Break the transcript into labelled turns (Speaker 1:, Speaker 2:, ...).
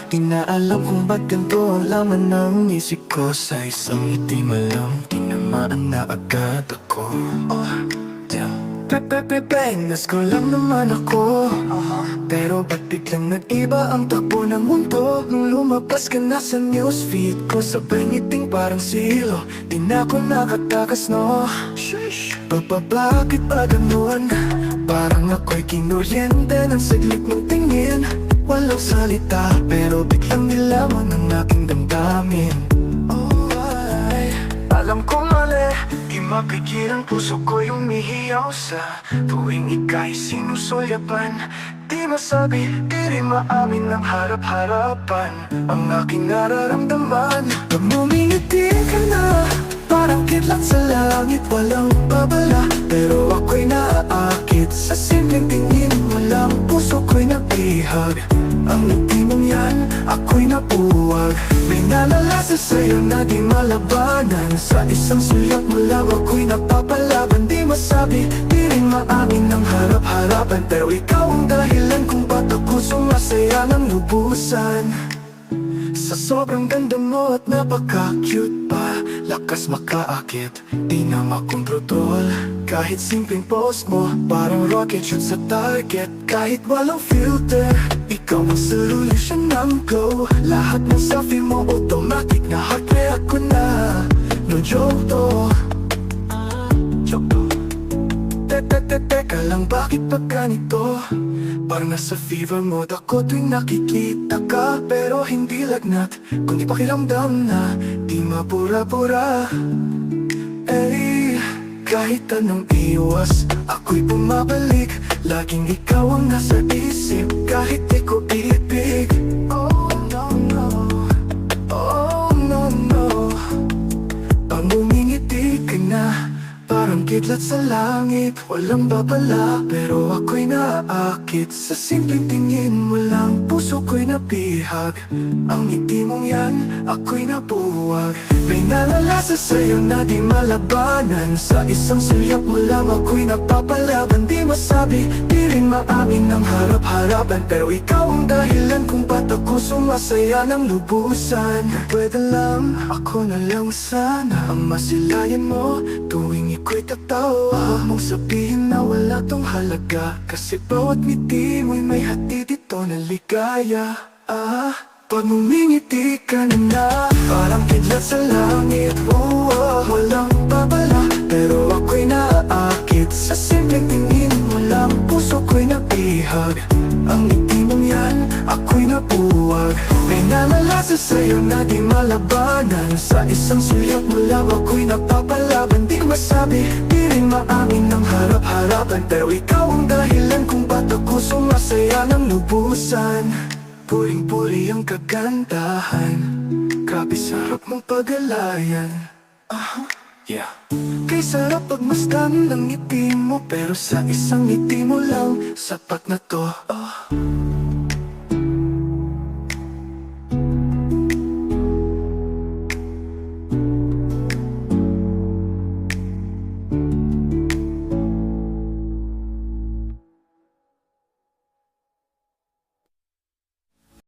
Speaker 1: Di na alam kung ba't ganito ang laman ng isip ko. Sa isang ngiti mo lang, tinamaan na agad ako. Damn. Bengas ko lang naman ako. Pero ba't biglang nag-iba ang takbo ng mundo? Nung lumabas ka na sa newsfeed ko, sabay ngiting parang silo. Di na ako nakatakas, no? Bakit ba ganun? Parang ako'y kinuryente ng saglit mong tingin. Walang salita, pero biglang nilaman ang aking damdamin. Alam ko mali, di mapigil ang puso ko yung umihiyaw sa tuwing ika'y sinusulyapan. Di masabi, di rin maamin ng harap-harapan ang aking nararamdaman. Pag ngumingiti ka na, parang kidlat sa langit, walang babala. Pero ako'y naaakit sa simpleng tingin mo lang. Puso ko'y nabihag, ang ngiti mong yan, ako'y napuwag. May nalalasa sa'yo na di malabanan. Sa isang sulyap mo lang ako'y napapalaban. Di masabi, di rin maamin ng harap-harapan. Pero ikaw ang dahilan kung ba't ako sumasaya ng lubusan. Sa sobrang ganda mo at napaka-cute pa, lakas makaakit, di na makontrol. Kahit simpleng post mo, parang rocket shoot sa target. Kahit walang filter, ikaw ang solution ng glow. Lahat ng selfie mo, automatic na heart react ko na. No joke to, joke to. Teka lang, bakit pa ganito? Parang nasa fever mode ako tuwing nakikita ka. Pero hindi lagnat, kundi pakiramdam na di mapura-pura. Kahit anong iwas, ako'y bumabalik. Laging ikaw ang nasa isip, kahit di ko ibig. Oh no no, oh no no. Pag ngumingiti ka na, parang kidlat sa langit, walang babala. Pero ako'y naaakit sa simpleng tingin mo lang. Puso ko'y nabihag, ang ngiti mong yan, ako'y nabuwag. May nalalasa sa'yo na di malabanan. Sa isang sulyap mo lang ako'y napapalaban. Di masabi, di rin maamin ng harap-harapan. Pero ikaw ang dahilan kung ba't ako sumasaya ng lubusan. Pwede lang, ako na lang sana ang masilayan mo tuwing iko'y tatawa. Huwag mong sabihin na wala tong halaga, kasi bawat ngiti mo'y may hatid ito na ligaya. Pag ngumingiti ka na, parang kidlat sa langit. Walang babala, pero ako'y naaakit sa simpleng tingin mo lang. Puso ko'y nabihag, ang ngiti mong yan, ako'y napuwag. May nalalasa sa'yo na di malabanan. Sa isang sulyap mo lang ako'y napapalaban. Di masabi, di rin maamin ng harap-harapan. Pero ikaw ang dahilan kung ba't ako sumasaya ng lubusan. Puring-puri ang kagandahan, grabe sarap mong pag-alayan. Yeah. Kay sarap pagmasdan ng ngiti mo, pero sa isang ngiti mo lang, sapat na to.